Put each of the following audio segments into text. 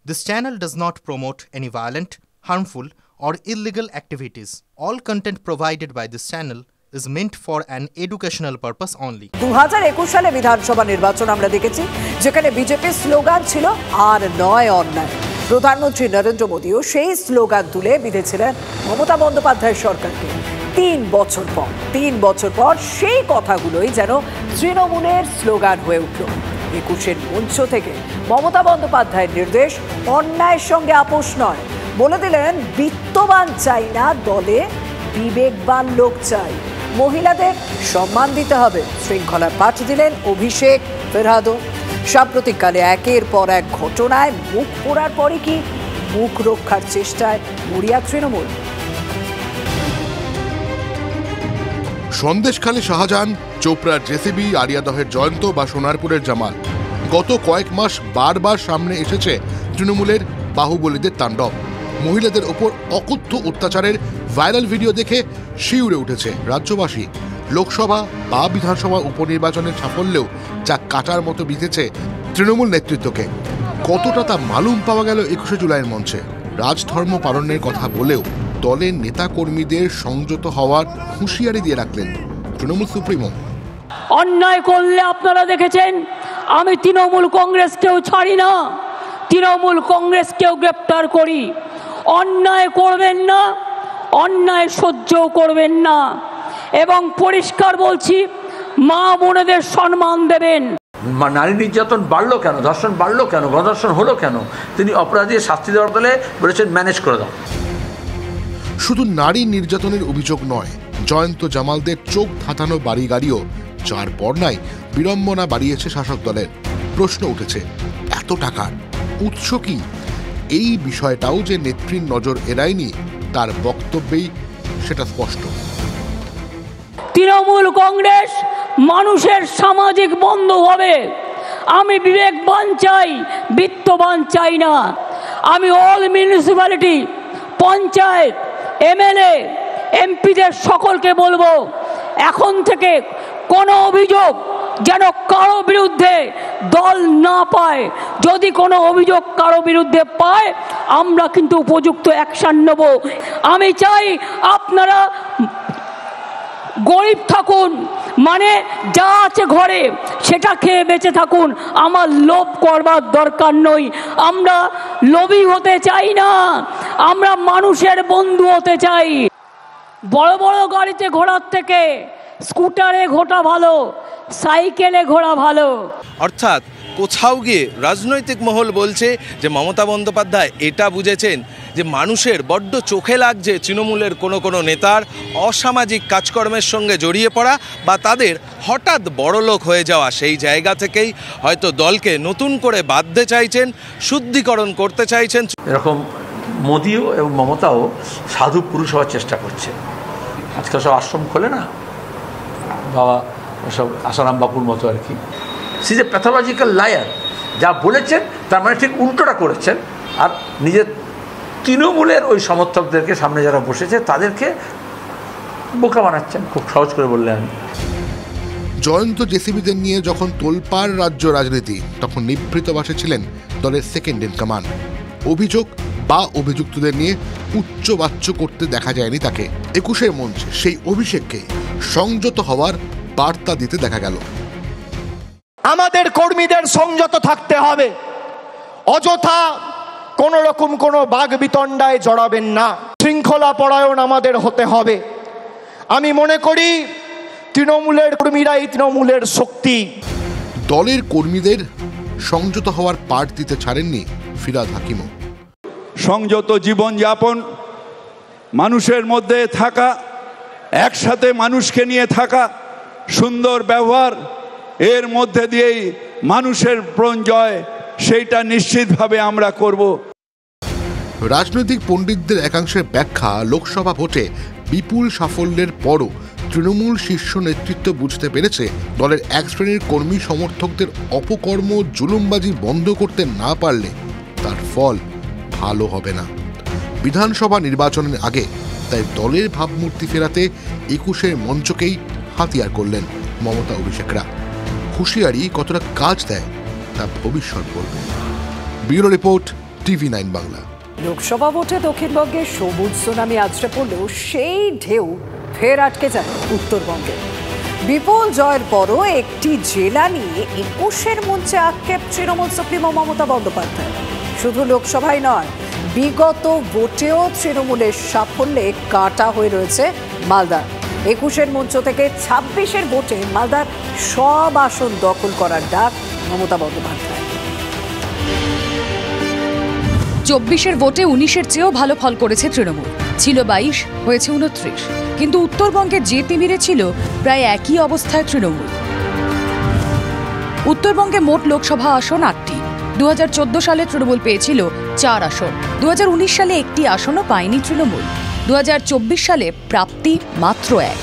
This channel does not promote any violent, harmful, or illegal activities. All content provided by this channel is meant for an educational purpose only. 2021 সালে বিধানসভা নির্বাচন আমরা দেখেছি যেখানে বিজেপির slogan ছিল আর নয় অন্যায়। প্রধানমন্ত্রী নরেন্দ্র মোদীও সেই স্লোগান তুলে বিঁধেছিলেন মমতা বন্দ্যোপাধ্যায়ের সরকারকে। 3 বছর পর সেই কথাগুলোই যেন তৃণমূলের স্লোগান হয়ে উঠল। 21-এর মঞ্চ থেকে মমতা বন্দ্যোপাধ্যায়ের নির্দেশ, অন্যায়ের সঙ্গে আপোষ নয়। বলে দিলেন বিত্তবান চাই না, দলে বিবেকবান লোক চাই। মহিলাদের সম্মান দিতে হবে, শৃঙ্খলার পাঠ দিলেন অভিষেক ফেরহাদও। সাম্প্রতিককালে একের পর এক ঘটনায় মুখ পোড়ার পরে কি মুখ রক্ষার চেষ্টায় মরিয়া তৃণমূল? সন্দেশখালী শাহজাহান, চোপড়ার জেসিবি, আরিয়াদহের জয়ন্ত বা সোনারপুরের জামাল, গত কয়েক মাস বারবার সামনে এসেছে তৃণমূলের বাহুবলীদের তাণ্ডব। মহিলাদের ওপর অকথ্য অত্যাচারের ভাইরাল ভিডিও দেখে শিউরে উঠেছে রাজ্যবাসী। লোকসভা বা বিধানসভা উপনির্বাচনের সাফল্যেও যা কাটার মতো বিঁধেছে তৃণমূল নেতৃত্বকে। কতটা তা মালুম পাওয়া গেল 21শে জুলাইয়ের মঞ্চে। রাজধর্ম পালনের কথা বলেও দলের নেতাকর্মীদের সংযত হওয়ার হুঁশিয়ারি দিয়ে রাখলেন তৃণমূল সুপ্রিমো। অন্যায় করলে আপনারা দেখেছেন আমি তৃণমূল কংগ্রেসকেও ছাড়ি না, তৃণমূল কংগ্রেসকেও গ্রেপ্তার করি। অন্যায় করবেন না, অন্যায় সহ্যও করবেন না, এবং পরিষ্কার বলছি মা বোনেদের সম্মান দেবেন। নারী নির্যাতন বাড়লো কেন, ধর্ষণ বাড়লো কেন, গণধর্ষণ হলো কেন? তিনি অপরাধীর শাস্তি দেওয়ার বলে বলেছেন ম্যানেজ করে দাও। শুধু নারী নির্যাতনের অভিযোগ নয়, জয়ন্ত জামালদের চোখ ধাঁধানো বাড়ি গাড়িও যার বর্ণায় বিড়ম্বনা বাড়িয়েছে শাসক দলের। প্রশ্ন উঠেছে, এত টাকার উৎস কি? এই বিষয়টাও যে নেত্রীর নজর এড়ায়নি তার বক্তব্যেই সেটা স্পষ্ট। তৃণমূল কংগ্রেস মানুষের সামাজিক বন্ধু হবে। আমি বিবেকবান চাই, বিত্তবান চাই না। আমি অল মিউনিসিপ্যালিটি, পঞ্চায়েত, এমএলএ, এমপিদের সকলকে বলবো এখন থেকে কোনো অভিযোগ যেন কারো বিরুদ্ধে দল না পায়। যদি কোনো অভিযোগ কারো বিরুদ্ধে পায় আমরা কিন্তু উপযুক্ত অ্যাকশন নেব। আমি চাই আপনারা গরিব থাকুন, মানে যা আছে ঘরে সেটা খেয়ে বেঁচে থাকুন। আমার লোভ করবার দরকার নই। আমরা লোভী হতে চাই না, আমরা মানুষের বন্ধু হতে চাই। বড় বড় গাড়িতে ঘোরার থেকে স্কুটারে ঘোরা ভালো, সাইকেলে ঘোরা ভালো। অর্থাৎ কোথাও গিয়ে রাজনৈতিক মহল বলছে যে মমতা বন্দ্যোপাধ্যায় এটা বুঝেছেন যে মানুষের বড্ড চোখে লাগছে তৃণমূলের কোনো নেতার অসামাজিক কাজকর্মের সঙ্গে জড়িয়ে পড়া বা তাদের হঠাৎ বড়লোক হয়ে যাওয়া। সেই জায়গা থেকেই হয়তো দলকে নতুন করে বাঁধতে চাইছেন, শুদ্ধিকরণ করতে চাইছেন। এরকম মোদিও এবং মমতাও সাধু পুরুষ হওয়ার চেষ্টা করছে। আজকাল সব আশ্রম খোলে না বাবা, সব আসারাম বাপুর মতো আর কি। সি যে প্যাথোলজিক্যাল লায়ার, যা বলেছেন তার মানে ঠিক উল্টোটা করেছেন। আর নিজের তৃণমূলের ওই সমর্থকদেরকে সামনে যারা বসেছে তাদেরকে বোকা বানাচ্ছেন, খুব সহজ করে বললে আমি। জয়ন্ত জেসিবিদের নিয়ে যখন তোলপাড় রাজ্য রাজনীতি, তখন নিভৃত বাসে ছিলেন দলের সেকেন্ড ইন কমান্ড। অভিযোগ বা অভিযুক্তদের নিয়ে উচ্চবাচ্য করতে দেখা যায়নি তাকে। 21-এর মঞ্চে সেই অভিষেককে সংযত হওয়ার বার্তা দিতে দেখা গেল। আমাদের কর্মীদের সংযত থাকতে হবে, অযথা কোন রকম কোনো বাগবিতণ্ডায় জড়াবেন না, শৃঙ্খলা পরায়ণ আমাদের হতে হবে। আমি মনে করি তৃণমূলের কর্মীরাই তৃণমূলের শক্তি। দলের কর্মীদের সংযত হওয়ার পাঠ দিতে ছাড়েননি ফিরহাদ হাকিমও। সংযত জীবনযাপন, মানুষের মধ্যে থাকা, একসাথে মানুষকে নিয়ে থাকা, সুন্দর ব্যবহার, এর মধ্যে দিয়েই মানুষের প্রাণ জয়, সেইটা নিশ্চিতভাবে আমরা করব। রাজনৈতিক পণ্ডিতদের একাংশের ব্যাখ্যা, লোকসভা ভোটে বিপুল সাফল্যের পরও তৃণমূল শীর্ষ নেতৃত্ব বুঝতে পেরেছে দলের এক শ্রেণীর কর্মী সমর্থকদের অপকর্ম, জুলুমবাজি বন্ধ করতে না পারলে তার ফল ভালো হবে না। বিধানসভা নির্বাচনের আগে তাই দলের ভাবমূর্তি ফেরাতে 21-এর মঞ্চকেই হাতিয়ার করলেন মমতা অভিষেকরা। হুঁশিয়ারি কতটা কাজ দেয় তা ভবিষ্যৎ বলবে। Bureau report, TV9 Bangla. Lok Sabha ভোটে দক্ষিণবঙ্গে সবুজ সুনামি আছড়ে পড়লেও সেই ঢেউ ফের আটকে যায় উত্তরবঙ্গে। বিপুল জয়ের পরও একটি জেলা নিয়ে ২১-এর মঞ্চে আক্ষেপ তৃণমূল সুপ্রিমো মমতা বন্দ্যোপাধ্যায়। শুধু লোকসভায় নয়, বিগত ভোটেও তৃণমূলের সাফল্যে কাটা হয়ে রয়েছে মালদা। ২১-এর মঞ্চ থেকে ২৬-এর ভোটে মালদার সব আসন দখল করার ডাক মমতা বন্দ্যোপাধ্যায়। ২৪-এর ভোটে ১৯-এর চেয়েও ভালো ফল করেছে তৃণমূল, ছিল ২২, হয়েছে ২৯। কিন্তু উত্তরবঙ্গে যে তিমিরে ছিল প্রায় একই অবস্থায় তৃণমূল। উত্তরবঙ্গে মোট লোকসভা আসন ৮টি। ২০১৪ সালে তৃণমূল পেয়েছিল ৪ আসন। ২০১৯ সালে একটি আসনও পায়নি তৃণমূল। ২০২৪ সালে প্রাপ্তি মাত্র ১।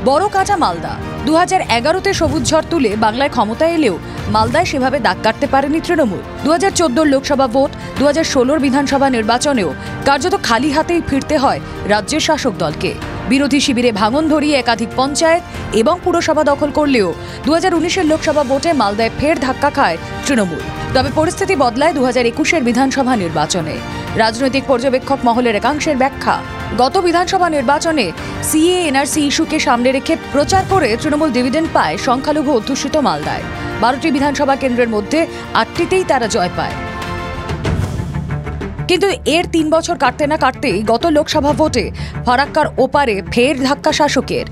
বড় কাটা মালদা। ২০১১-তে সবুজ ঝড় তুলে বাংলায় ক্ষমতায় এলেও মালদায় সেভাবে দাগ কাটতে পারেনি তৃণমূল। ২০১৪ লোকসভা ভোট, ২০১৬ বিধানসভা নির্বাচনেও কার্যত খালি হাতেই ফিরতে হয় রাজ্যের শাসক দলকে। বিরোধী শিবিরে ভাঙন ধরিয়ে একাধিক পঞ্চায়েত এবং পুরসভা দখল করলেও ২০১৯-এর লোকসভা ভোটে মালদায় ফের ধাক্কা খায় তৃণমূল। তবে পরিস্থিতি বদলায় ২০২১-এর বিধানসভা নির্বাচনে। রাজনৈতিক পর্যবেক্ষক মহলের একাংশের ব্যাখ্যা, গত বিধানসভা নির্বাচনে সিএ এনআরসি ইস্যুকে সামনে রেখে প্রচার করে তৃণমূল ডিভিডেন্ড পায় সংখ্যালঘু অধ্যুষিত মালদায়। ১২টি বিধানসভা কেন্দ্রের মধ্যে ৮টিতেই তারা জয় পায়। কিন্তু এর ৩ বছর কাটতে না কাটতেই গত লোকসভা ভোটে ফারাক্কার ওপারে ফের ধাক্কা শাসকের।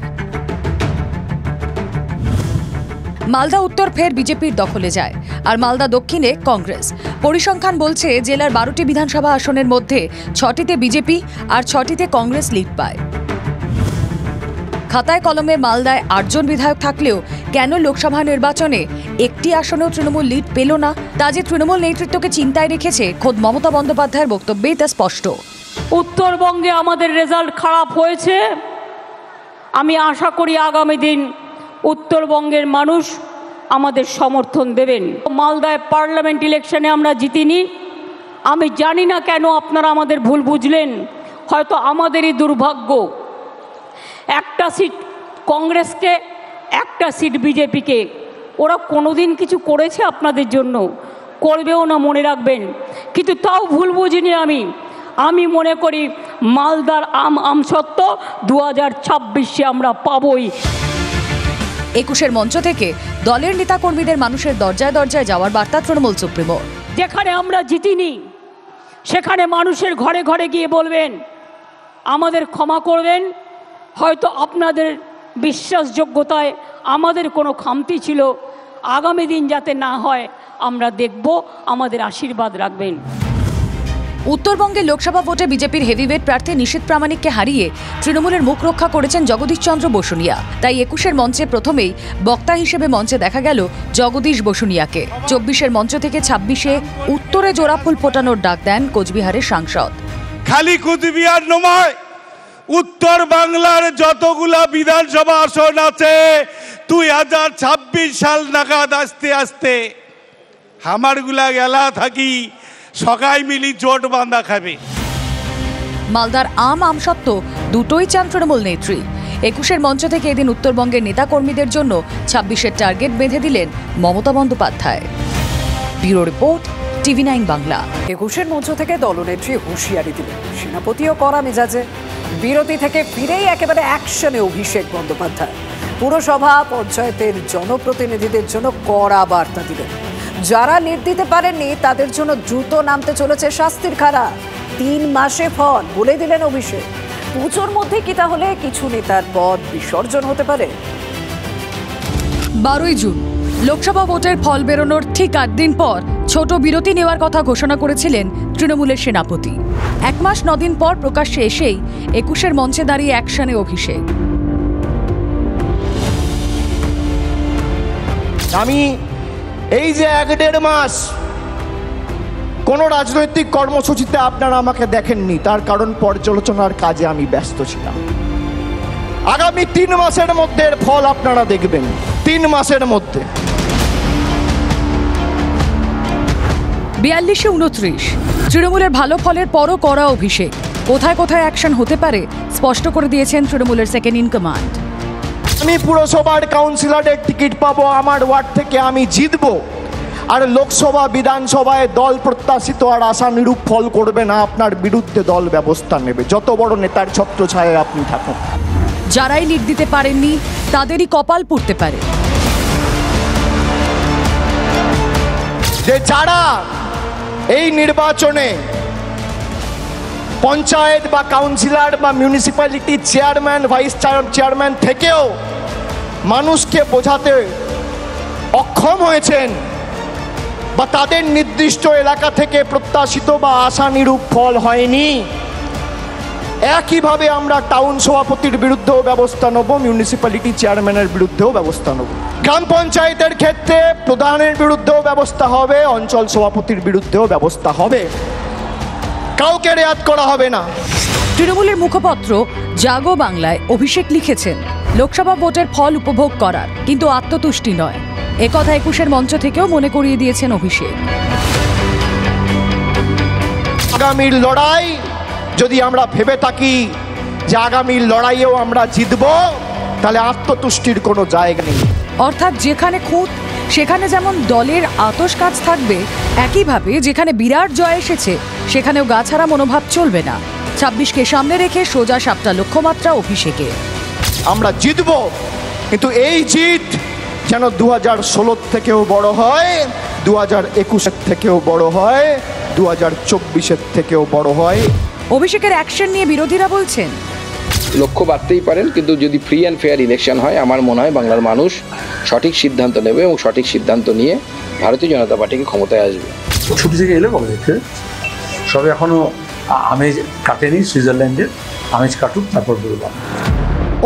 মালদা উত্তর ফের বিজেপির দখলে যায়, আর মালদা দক্ষিণে কংগ্রেস। পরিসংখ্যান বলছে জেলার ১২টি বিধানসভা আসনের মধ্যে ৬টিতে বিজেপি আর 6টিতে কংগ্রেস লিড পায়। খাতায় কলমে মালদায় ৮ জন বিধায়ক থাকলেও কেন লোকসভা নির্বাচনে একটি আসনেও তৃণমূল লিড পেল না, তা যে তৃণমূল নেতৃত্বকে চিন্তায় রেখেছে খোদ মমতা বন্দ্যোপাধ্যায়ের বক্তব্যেই তা স্পষ্ট। উত্তরবঙ্গে আমাদের রেজাল্ট খারাপ হয়েছে। আমি আশা করি আগামী দিন উত্তরবঙ্গের মানুষ আমাদের সমর্থন দেবেন। মালদায় পার্লামেন্ট ইলেকশনে আমরা জিতিনি। আমি জানি না কেন আপনারা আমাদের ভুল বুঝলেন, হয়তো আমাদেরই দুর্ভাগ্য। একটা সিট কংগ্রেসকে, একটা সিট বিজেপিকে। ওরা কোনোদিন কিছু করেছে আপনাদের জন্য? করবেও না, মনে রাখবেন। কিন্তু তাও ভুল বুঝিনি আমি মনে করি মালদার আমসত্ত্ব ২০২৬-এ আমরা পাবই। ২১-এর মঞ্চ থেকে দলের নেতাকর্মীদের মানুষের দরজায় দরজায় যাওয়ার বার্তা তৃণমূল সুপ্রিমো। যেখানে আমরা জিতিনি সেখানে মানুষের ঘরে ঘরে গিয়ে বলবেন আমাদের ক্ষমা করবেন। হয়তো আপনাদের বিশ্বাসযোগ্যতায় আমাদের কোনো খামতি ছিল, আগামী দিন যাতে না হয় আমরা দেখব, আমাদের আশীর্বাদ রাখবেন। উত্তরবঙ্গে লোকসভা ভোটে বিজেপির হেভিওয়েট প্রার্থী নিশীথ প্রামাণিককে হারিয়ে তৃণমূলের মুখ রক্ষা করেছেন জগদীশ চন্দ্র বসুনিয়া। তাই ২১-এর মঞ্চে প্রথমেই বক্তা হিসেবে মঞ্চে দেখা গেল জগদীশ বসুনিয়াকে। ২৪-এর মঞ্চ থেকে ২৬-এ উত্তরে জোড়াফুল ফোটানোর ডাক দেন কোচবিহারের সাংসদ। খালি কোচবিহার নয়, উত্তর বাংলার যতগুলা বিধানসভা আসন আছে ২০২৬ সাল নাগাদ আস্তে আস্তে হামারগুলা গেলা থাকি সবাই মিলি জোট বাঁধা খাবে। মালদার আমসত্ত্ব দুটোই চান তৃণমূল নেত্রী। ২১-এর মঞ্চ থেকে এদিন উত্তরবঙ্গের নেতাকর্মীদের জন্য ২৬-এর টার্গেট বেঁধে দিলেন Mamata Bandyopadhyay. Bureau report, TV9 Bangla. ২১-এর মঞ্চ থেকে দলনেত্রী হুঁশিয়ারি দিলেন, সেনাপতিও কড়া মেজাজে। বিরতি থেকে ফিরেই একেবারে অ্যাকশনে অভিষেক বন্দ্যোপাধ্যায়। পুরসভা পঞ্চায়েতের জনপ্রতিনিধিদের জন্য কড়া বার্তা দিলেন। যারা লিড দিতে পারেননি তাদের জন্য দ্রুত নামতে চলেছে শাস্তির খাড়া। ৩ মাসে ফল বলে দিলেন অভিষেক। পুজোর মধ্যে কি তাহলে কিছু নেতার পদ বিসর্জন হতে পারে? ১২ই জুন লোকসভা ভোটের ফল বেরোনোর ঠিক ৮ দিন পর ছোট বিরতি নেওয়ার কথা ঘোষণা করেছিলেন তৃণমূলের সেনাপতি। ১ মাস ৯ দিন পর প্রকাশ্যে এসেই ২১-এর মঞ্চে দাঁড়িয়ে অ্যাকশনে অভিষেক। আমি এই যে ১-১.৫ মাস কোনো রাজনৈতিক কর্মসূচিতে আপনারা আমাকে দেখেননি, তার কারণ পর্যালোচনার কাজে আমি ব্যস্ত ছিলাম। আগামী ৩ মাসের মধ্যে এর ফল আপনারা দেখবেন। ৩ মাসের মধ্যে ৪২-এ ২৯ তৃণমূলের ভালো ফলের পরও করা অভিষেক। কোথায় কোথায় অ্যাকশন হতে পারে স্পষ্ট করে দিয়েছেন তৃণমূলের সেকেন্ড ইন কমান্ড। আমি পুরসভার কাউন্সিলরের টিকিট পাবো, আমার ওয়ার্ড থেকে আমি জিতবো। আর লোকসভা বিধানসভায় দল প্রত্যাশিত আর আশানুরূপ ফল করবে না, আপনার বিরুদ্ধে দল ব্যবস্থা নেবে, যত বড় নেতার ছত্রছায়ায় আপনি থাকুন। যারাই লিড দিতে পারেননি তাদেরই কপাল পুড়তে পারে। যে যারা এই নির্বাচনে পঞ্চায়েত বা কাউন্সিলর বা মিউনিসিপ্যালিটি চেয়ারম্যান ভাইস চেয়ারম্যান থেকেও মানুষকে বোঝাতে অক্ষম হয়েছেন বা তাদের নির্দিষ্ট এলাকা থেকে প্রত্যাশিত বা আশানুরূপ ফল হয়নি, একইভাবে আমরা টাউন সভাপতির বিরুদ্ধেও ব্যবস্থা নেব, মিউনিসিপ্যালিটি চেয়ারম্যানের বিরুদ্ধেও ব্যবস্থা নেব। গ্রাম পঞ্চায়েতের ক্ষেত্রে প্রধানের বিরুদ্ধেও ব্যবস্থা হবে, অঞ্চল সভাপতির বিরুদ্ধেও ব্যবস্থা হবে, কাউকে রেয়াত করা হবে না। তৃণমূলের মুখপত্র জাগো বাংলায় অভিষেক লিখেছেন, লোকসভা ভোটের ফল উপভোগ করার, কিন্তু আত্মতুষ্টি নয়। একথা ২১-এর মঞ্চ থেকেও মনে করিয়ে দিয়েছেন অভিষেক। আগামীর লড়াই যদি আমরা ভেবে থাকি যে আগামীর লড়াইয়েও আমরা জিতব, তাহলে আত্মতুষ্টির কোনো জায়গা নেই। অর্থাৎ যেখানে খুঁত সেখানে যেমন দলের আতশ কাজ থাকবে, একইভাবে যেখানে বিরাট জয় এসেছে সেখানেও গাছাড়া মনোভাব চলবে না। ২৬কে সামনে রেখে সোজা সাপটা লক্ষ্যমাত্রা অভিষেকে। আমরা জিতব, কিন্তু এই জিত যেন ২০১৬ থেকেও বড় হয়, ২০২১-এর থেকেও বড় হয়, ২০২৪-এর থেকেও বড় হয়। অভিষেকের অ্যাকশন নিয়ে বিরোধীরা বলছেন, লক্ষ্য বাড়তেই পারেন, কিন্তু যদি ফ্রি অ্যান্ড ফেয়ার ইলেকশন হয়, আমার মনে হয় বাংলার মানুষ সঠিক সিদ্ধান্ত নেবে এবং সঠিক সিদ্ধান্ত নিয়ে ভারতীয় জনতা পার্টিকে ক্ষমতায় আসবে। ছুটি থেকে এলে বলে দেখতে সবে এখনও আমেজ কাটেনি, সুইজারল্যান্ডের আমেজ কাটুক, তারপর বললাম।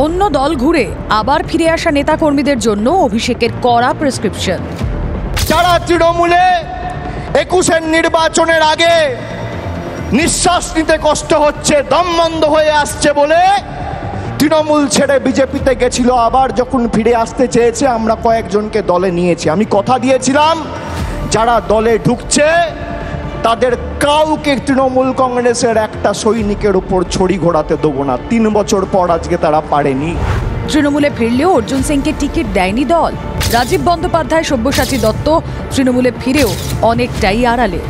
অন্য দল ঘুরে আবার ফিরে আসা নেতাকর্মীদের জন্য অভিষেকের কড়া প্রেসক্রিপশন। যারা তৃণমূলে ২১-এর নির্বাচনের আগে নিঃশ্বাস নিতে কষ্ট হচ্ছে, দম বন্ধ হয়ে আসছে বলে তৃণমূল ছেড়ে বিজেপিতে গেছিল, আবার যখন ফিরে আসতে চেয়েছে আমরা কয়েকজনকে দলে নিয়েছি। আমি কথা দিয়েছিলাম যারা দলে ঢুকছে তাদের কাউকে তৃণমূল কংগ্রেসের একটা সৈনিকের উপর ছড়ি ঘোরাতে দেবো না। ৩ বছর পর আজকে তারা পারেনি। তৃণমূলে ফিরলেও অর্জুন সিংকে টিকিট দেয়নি দল। রাজীব বন্দ্যোপাধ্যায়, সব্যসাচী দত্ত তৃণমূলে ফিরেও অনেকটাই আড়ালে।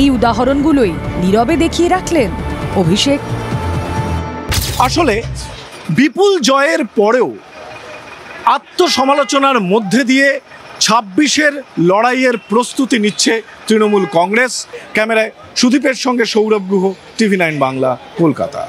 এই উদাহরণগুলোই নীরবে দেখিয়ে রাখলেন অভিষেক। আসলে বিপুল জয়ের পরেও আত্মসমালোচনার মধ্যে দিয়ে ২৬-এর লড়াইয়ের প্রস্তুতি নিচ্ছে তৃণমূল কংগ্রেস। ক্যামেরায় সুদীপের সঙ্গে সৌরভ গুহ, TV9 বাংলা, কলকাতা।